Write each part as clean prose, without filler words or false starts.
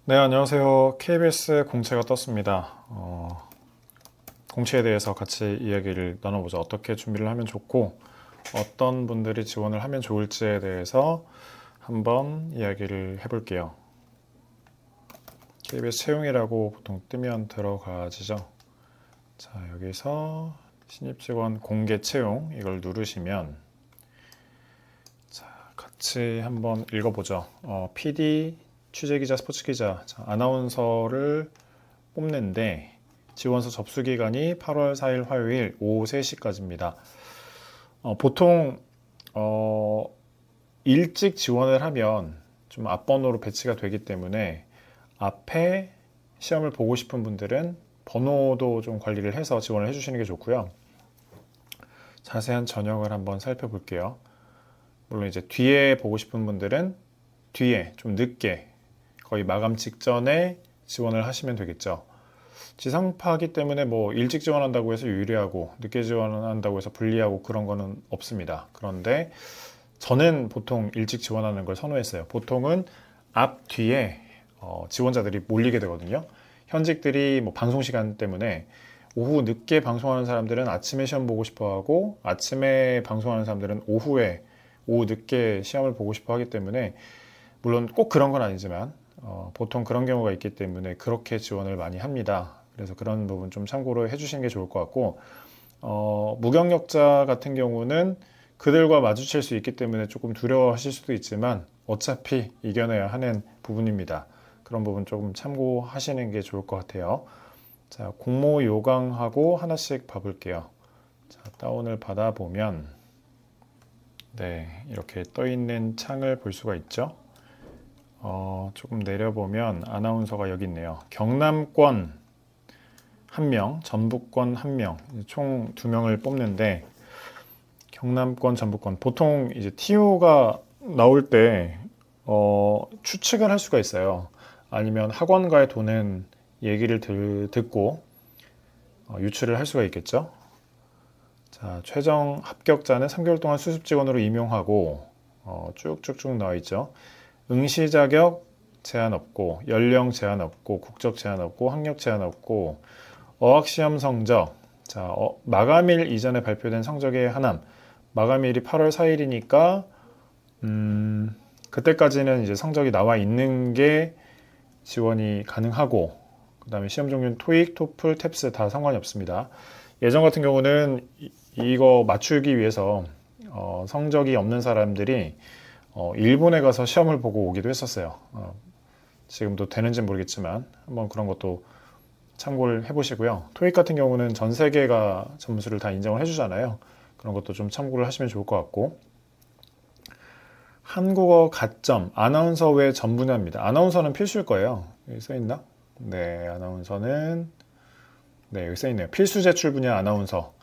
네, 안녕하세요. KBS 공채가 떴습니다. 공채에 대해서 같이 이야기를 나눠보죠. 어떻게 준비를 하면 좋고, 어떤 분들이 지원을 하면 좋을지에 대해서 한번 이야기를 해볼게요. KBS 채용이라고 보통 뜨면 들어가지죠. 자, 여기서 신입직원 공개 채용 이걸 누르시면 자, 같이 한번 읽어보죠. PD, 취재기자, 스포츠기자, 아나운서를 뽑는데 지원서 접수 기간이 8월 4일 화요일 오후 3시까지입니다. 보통 일찍 지원을 하면 좀 앞번호로 배치가 되기 때문에 앞에 시험을 보고 싶은 분들은 번호도 좀 관리를 해서 지원을 해주시는 게 좋고요. 자세한 전형을 한번 살펴볼게요. 물론 이제 뒤에 보고 싶은 분들은 뒤에 좀 늦게 거의 마감 직전에 지원을 하시면 되겠죠. 지상파이기 때문에 뭐 일찍 지원한다고 해서 유리하고 늦게 지원한다고 해서 불리하고 그런 거는 없습니다. 그런데 저는 보통 일찍 지원하는 걸 선호했어요. 보통은 앞 뒤에 지원자들이 몰리게 되거든요. 현직들이 뭐 방송 시간 때문에 오후 늦게 방송하는 사람들은 아침에 시험 보고 싶어 하고 아침에 방송하는 사람들은 오후 늦게 시험을 보고 싶어 하기 때문에 물론 꼭 그런 건 아니지만 보통 그런 경우가 있기 때문에 그렇게 지원을 많이 합니다. 그래서 그런 부분 좀 참고로 해주시는 게 좋을 것 같고 무경력자 같은 경우는 그들과 마주칠 수 있기 때문에 조금 두려워하실 수도 있지만 어차피 이겨내야 하는 부분입니다. 그런 부분 조금 참고하시는 게 좋을 것 같아요. 자, 공모 요강하고 하나씩 봐볼게요. 자, 다운을 받아보면 네, 이렇게 떠 있는 창을 볼 수가 있죠. 조금 내려보면 아나운서가 여기 있네요. 경남권 1명, 전북권 1명, 총 2명을 뽑는데 경남권, 전북권 보통 이제 TO가 나올 때 추측을 할 수가 있어요. 아니면 학원가에 도는 얘기를 듣고 유추를 할 수가 있겠죠. 자, 최종 합격자는 3개월 동안 수습 직원으로 임용하고 쭉쭉쭉 나와 있죠. 응시 자격 제한 없고 연령 제한 없고 국적 제한 없고 학력 제한 없고 어학시험 성적 자 마감일 이전에 발표된 성적의 하남 마감일이 8월 4일이니까 그때까지는 이제 성적이 나와 있는 게 지원이 가능하고 그 다음에 시험 종류는 토익, 토플, 탭스 다 상관이 없습니다. 예전 같은 경우는 이거 맞추기 위해서 성적이 없는 사람들이 일본에 가서 시험을 보고 오기도 했었어요. 지금도 되는지 모르겠지만 한번 그런 것도 참고를 해보시고요. 토익 같은 경우는 전 세계가 점수를 다 인정을 해주잖아요. 그런 것도 좀 참고를 하시면 좋을 것 같고 한국어 가점 아나운서 외 전 분야입니다. 아나운서는 필수일 거예요. 여기 써있나? 네, 아나운서는 네, 여기 써있네요. 필수 제출 분야 아나운서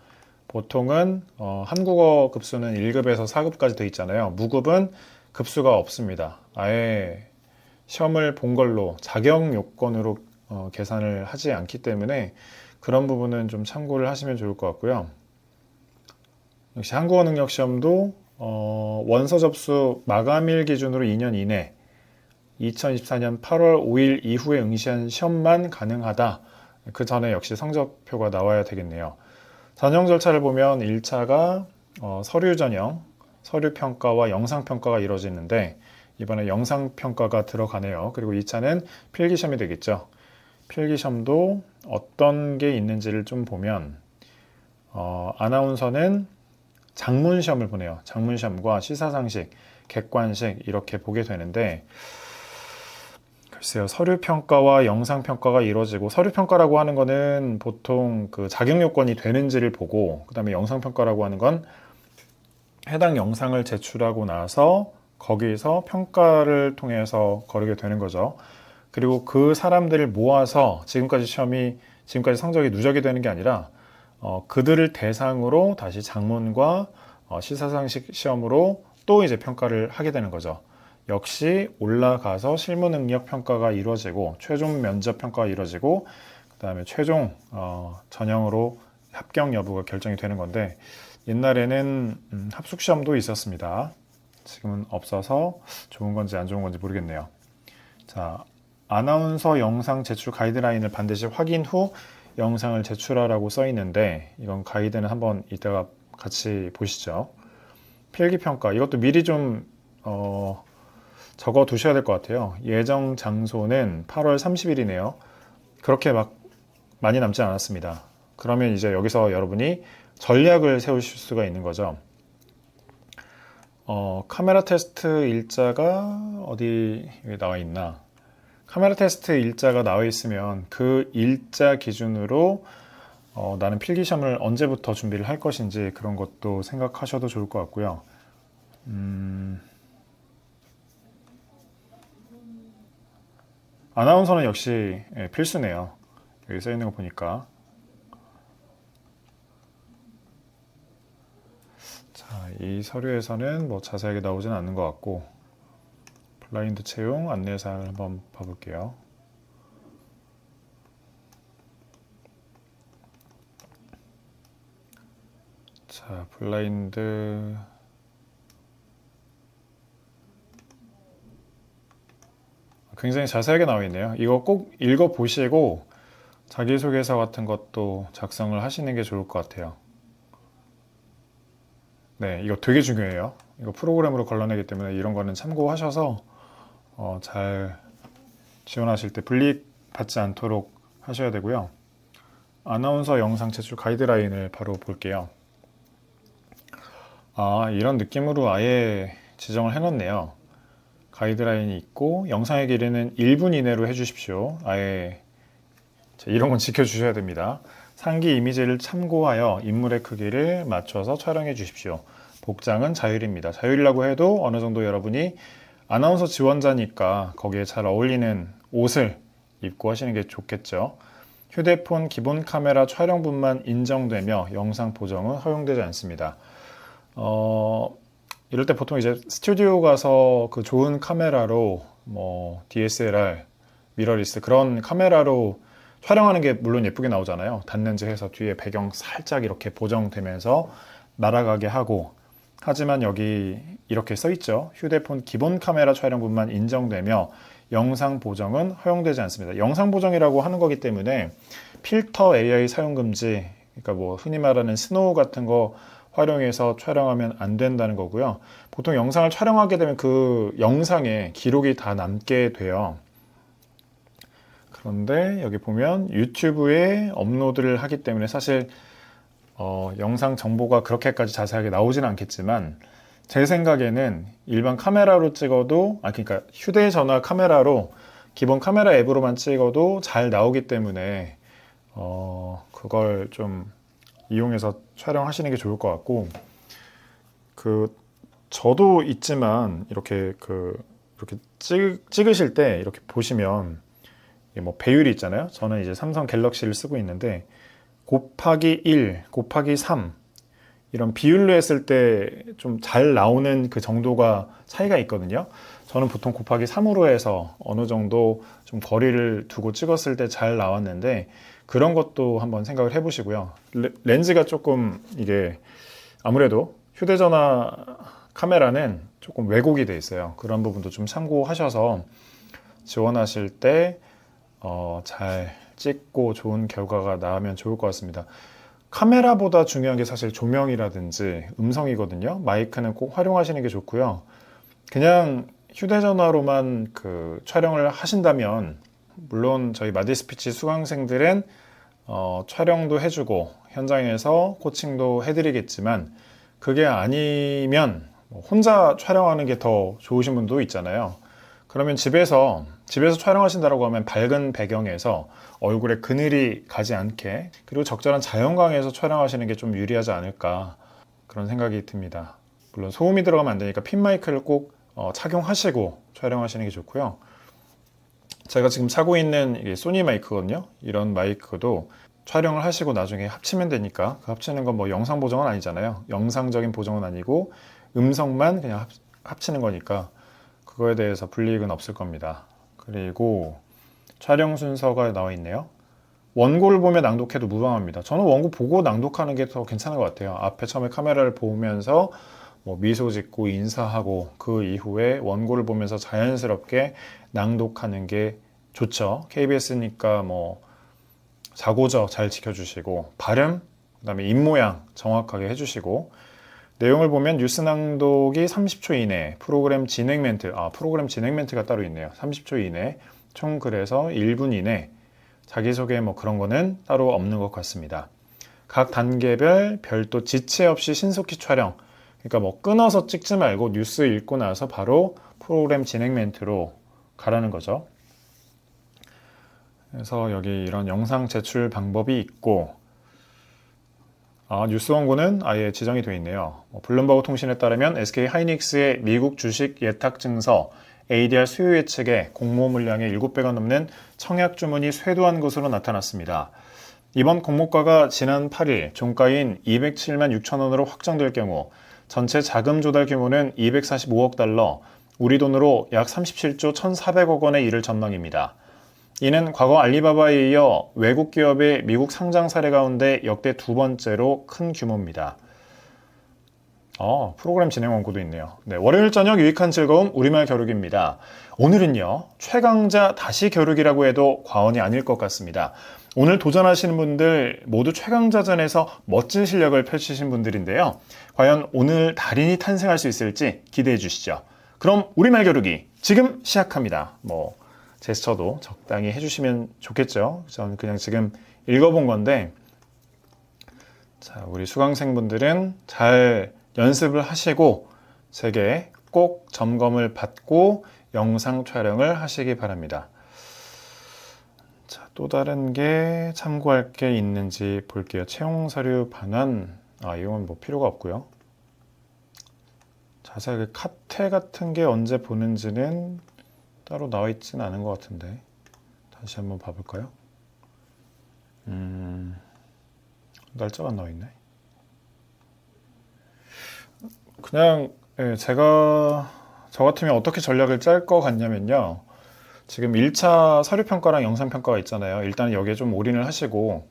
보통은 한국어 급수는 1급에서 4급까지 돼 있잖아요. 무급은 급수가 없습니다. 아예 시험을 본 걸로 자격 요건으로 계산을 하지 않기 때문에 그런 부분은 좀 참고를 하시면 좋을 것 같고요. 역시 한국어 능력 시험도 원서 접수 마감일 기준으로 2년 이내 2024년 8월 5일 이후에 응시한 시험만 가능하다. 그 전에 역시 성적표가 나와야 되겠네요. 전형 절차를 보면 1차가 서류 전형, 서류 평가와 영상 평가가 이루어지는데 이번에 영상 평가가 들어가네요. 그리고 2차는 필기 시험이 되겠죠. 필기 시험도 어떤 게 있는지를 좀 보면 아나운서는 장문 시험을 보내요. 장문 시험과 시사상식, 객관식 이렇게 보게 되는데 글쎄요. 서류 평가와 영상 평가가 이루어지고 서류 평가라고 하는 거는 보통 그 자격 요건이 되는지를 보고 그다음에 영상 평가라고 하는 건 해당 영상을 제출하고 나서 거기서 평가를 통해서 거르게 되는 거죠. 그리고 그 사람들을 모아서 지금까지 성적이 누적이 되는 게 아니라 그들을 대상으로 다시 장문과 시사상식 시험으로 또 이제 평가를 하게 되는 거죠. 역시 올라가서 실무 능력 평가가 이루어지고 최종 면접 평가가 이루어지고 그 다음에 최종 전형으로 합격 여부가 결정이 되는 건데 옛날에는 합숙 시험도 있었습니다. 지금은 없어서 좋은 건지 안 좋은 건지 모르겠네요. 자, 아나운서 영상 제출 가이드라인을 반드시 확인 후 영상을 제출하라고 써 있는데, 이건 가이드는 한번 이따가 같이 보시죠. 필기평가, 이것도 미리 좀 적어 두셔야 될 것 같아요. 예정 장소는 8월 30일이네요. 그렇게 막 많이 남지 않았습니다. 그러면 이제 여기서 여러분이 전략을 세우실 수가 있는 거죠. 카메라 테스트 일자가 어디 나와 있나? 카메라 테스트 일자가 나와 있으면 그 일자 기준으로 나는 필기시험을 언제부터 준비를 할 것인지 그런 것도 생각하셔도 좋을 것 같고요. 아나운서는 역시 필수네요. 여기 써 있는 거 보니까. 자, 이 서류에서는 뭐 자세하게 나오진 않는 것 같고, 블라인드 채용 안내사항을 한번 봐볼게요. 자, 블라인드 굉장히 자세하게 나와 있네요. 이거 꼭 읽어보시고 자기소개서 같은 것도 작성을 하시는 게 좋을 것 같아요. 네, 이거 되게 중요해요. 이거 프로그램으로 걸러내기 때문에 이런 거는 참고하셔서 잘 지원하실 때 불이익 받지 않도록 하셔야 되고요. 아나운서 영상 제출 가이드라인을 바로 볼게요. 이런 느낌으로 아예 지정을 해놨네요. 가이드라인이 있고 영상의 길이는 1분 이내로 해주십시오. 아예 이런 건 지켜주셔야 됩니다. 상기 이미지를 참고하여 인물의 크기를 맞춰서 촬영해 주십시오. 복장은 자율입니다. 자율이라고 해도 어느 정도 여러분이 아나운서 지원자니까 거기에 잘 어울리는 옷을 입고 하시는 게 좋겠죠. 휴대폰 기본 카메라 촬영분만 인정되며 영상 보정은 허용되지 않습니다. 이럴 때 보통 이제 스튜디오 가서 그 좋은 카메라로 뭐 DSLR, 미러리스 그런 카메라로 촬영하는 게 물론 예쁘게 나오잖아요. 닿는지 해서 뒤에 배경 살짝 이렇게 보정되면서 날아가게 하고, 하지만 여기 이렇게 써 있죠. 휴대폰 기본 카메라 촬영분만 인정되며 영상 보정은 허용되지 않습니다. 영상 보정이라고 하는 거기 때문에 필터 AI 사용 금지, 그러니까 뭐 흔히 말하는 스노우 같은 거 활용해서 촬영하면 안 된다는 거고요. 보통 영상을 촬영하게 되면 그 영상에 기록이 다 남게 돼요. 그런데 여기 보면 유튜브에 업로드를 하기 때문에 사실 영상 정보가 그렇게까지 자세하게 나오지는 않겠지만, 제 생각에는 일반 카메라로 찍어도 그러니까 휴대전화 카메라로 기본 카메라 앱으로만 찍어도 잘 나오기 때문에 그걸 좀 이용해서 촬영하시는 게 좋을 것 같고, 저도 있지만 이렇게 이렇게 찍으실 때 이렇게 보시면 뭐 배율이 있잖아요. 저는 이제 삼성 갤럭시를 쓰고 있는데 곱하기 1, 곱하기 3 이런 비율로 했을 때 좀 잘 나오는 그 정도가 차이가 있거든요. 저는 보통 곱하기 3으로 해서 어느 정도 좀 거리를 두고 찍었을 때 잘 나왔는데, 그런 것도 한번 생각을 해보시고요. 렌즈가 조금 이게 아무래도 휴대전화 카메라는 조금 왜곡이 돼 있어요. 그런 부분도 좀 참고하셔서 지원하실 때 잘 찍고 좋은 결과가 나오면 좋을 것 같습니다. 카메라보다 중요한 게 사실 조명이라든지 음성이거든요. 마이크는 꼭 활용하시는 게 좋고요. 그냥 휴대전화로만 촬영을 하신다면, 물론 저희 마디스피치 수강생들은 촬영도 해주고 현장에서 코칭도 해드리겠지만, 그게 아니면 혼자 촬영하는 게 더 좋으신 분도 있잖아요. 그러면 집에서 촬영하신다고 하면 밝은 배경에서 얼굴에 그늘이 가지 않게, 그리고 적절한 자연광에서 촬영하시는 게 좀 유리하지 않을까, 그런 생각이 듭니다. 물론 소음이 들어가면 안 되니까 핀 마이크를 꼭 착용하시고 촬영하시는 게 좋고요. 제가 지금 차고 있는 이게 소니 마이크거든요. 이런 마이크도 촬영을 하시고 나중에 합치면 되니까, 그 합치는 건 뭐 영상 보정은 아니잖아요. 영상적인 보정은 아니고 음성만 그냥 합치는 거니까 그거에 대해서 불이익은 없을 겁니다. 그리고 촬영 순서가 나와 있네요. 원고를 보며 낭독해도 무방합니다. 저는 원고 보고 낭독하는 게 더 괜찮은 것 같아요. 앞에 처음에 카메라를 보면서 뭐 미소 짓고 인사하고 그 이후에 원고를 보면서 자연스럽게 낭독하는 게 좋죠. KBS니까 뭐 자고적 잘 지켜주시고 발음, 그다음에 입모양 정확하게 해주시고 내용을 보면 뉴스 낭독이 30초 이내, 프로그램 진행 멘트, 프로그램 진행 멘트가 따로 있네요. 30초 이내, 총 그래서 1분 이내, 자기소개 뭐 그런 거는 따로 없는 것 같습니다. 각 단계별 별도 지체 없이 신속히 촬영, 그러니까 뭐 끊어서 찍지 말고 뉴스 읽고 나서 바로 프로그램 진행 멘트로 가라는 거죠. 그래서 여기 이런 영상 제출 방법이 있고 뉴스 원고는 아예 지정이 되어 있네요. 블룸버그 통신에 따르면 SK 하이닉스의 미국 주식 예탁 증서 ADR 수요 예측에 공모 물량의 7배가 넘는 청약 주문이 쇄도한 것으로 나타났습니다. 이번 공모가가 지난 8일 종가인 207만 6천 원으로 확정될 경우 전체 자금 조달 규모는 245억 달러, 우리 돈으로 약 37조 1,400억 원에 이를 전망입니다. 이는 과거 알리바바에 이어 외국 기업의 미국 상장 사례 가운데 역대 두 번째로 큰 규모입니다. 프로그램 진행 원고도 있네요. 네, 월요일 저녁 유익한 즐거움 우리말 겨루기입니다. 오늘은요, 최강자 다시 겨루기라고 해도 과언이 아닐 것 같습니다. 오늘 도전하시는 분들 모두 최강자전에서 멋진 실력을 펼치신 분들인데요. 과연 오늘 달인이 탄생할 수 있을지 기대해 주시죠. 그럼 우리말 겨루기 지금 시작합니다. 제스처도 적당히 해주시면 좋겠죠. 저는 그냥 지금 읽어본 건데, 자, 우리 수강생분들은 잘 연습을 하시고 제게 꼭 점검을 받고 영상 촬영을 하시기 바랍니다. 자, 또 다른 게 참고할 게 있는지 볼게요. 채용 서류 반환, 이건 뭐 필요가 없고요. 자세하게 카테 같은 게 언제 보는지는 따로 나와 있지는 않은 것 같은데 다시 한번 봐볼까요? 날짜가 안 나와 있네. 그냥 제가 저 같으면 어떻게 전략을 짤 것 같냐면요. 지금 1차 서류평가랑 영상평가가 있잖아요. 일단 여기에 좀 올인을 하시고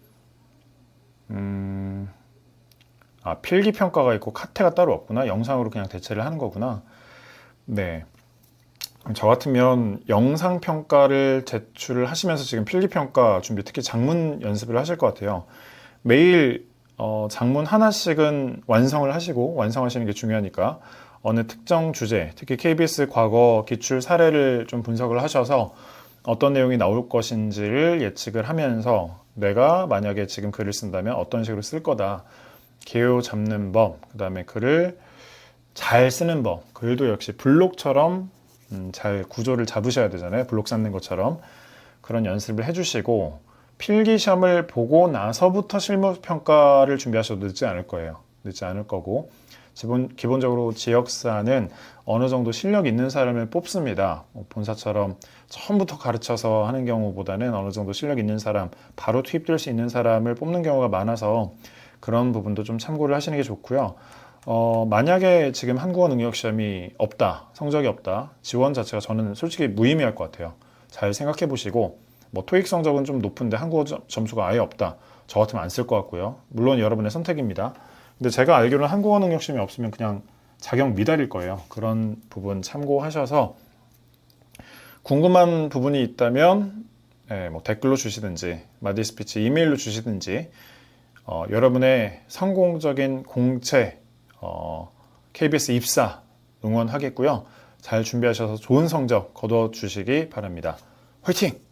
필기평가가 있고 카테가 따로 없구나. 영상으로 그냥 대체를 하는 거구나. 네. 저 같으면 영상평가를 제출을 하시면서 지금 필기평가 준비, 특히 장문 연습을 하실 것 같아요. 매일 장문 하나씩은 완성을 하시고, 완성하시는 게 중요하니까 어느 특정 주제, 특히 KBS 과거 기출 사례를 좀 분석을 하셔서 어떤 내용이 나올 것인지를 예측을 하면서 내가 만약에 지금 글을 쓴다면 어떤 식으로 쓸 거다. 개요 잡는 법, 그 다음에 글을 잘 쓰는 법, 글도 역시 블록처럼 잘 구조를 잡으셔야 되잖아요. 블록 쌓는 것처럼. 그런 연습을 해주시고 필기 시험을 보고 나서부터 실무 평가를 준비하셔도 늦지 않을 거예요. 늦지 않을 거고 기본적으로 지역사는 어느 정도 실력 있는 사람을 뽑습니다. 본사처럼 처음부터 가르쳐서 하는 경우보다는 어느 정도 실력 있는 사람, 바로 투입될 수 있는 사람을 뽑는 경우가 많아서 그런 부분도 좀 참고를 하시는 게 좋고요. 만약에 지금 한국어 능력 시험이 없다, 성적이 없다, 지원 자체가 저는 솔직히 무의미할 것 같아요. 잘 생각해 보시고, 토익 성적은 좀 높은데 한국어 점수가 아예 없다. 저 같으면 안 쓸 것 같고요. 물론 여러분의 선택입니다. 근데 제가 알기로는 한국어 능력 시험이 없으면 그냥 자격 미달일 거예요. 그런 부분 참고하셔서 궁금한 부분이 있다면 댓글로 주시든지 마디스피치 이메일로 주시든지 여러분의 성공적인 공채 KBS 입사 응원하겠고요. 잘 준비하셔서 좋은 성적 거둬 주시기 바랍니다. 화이팅!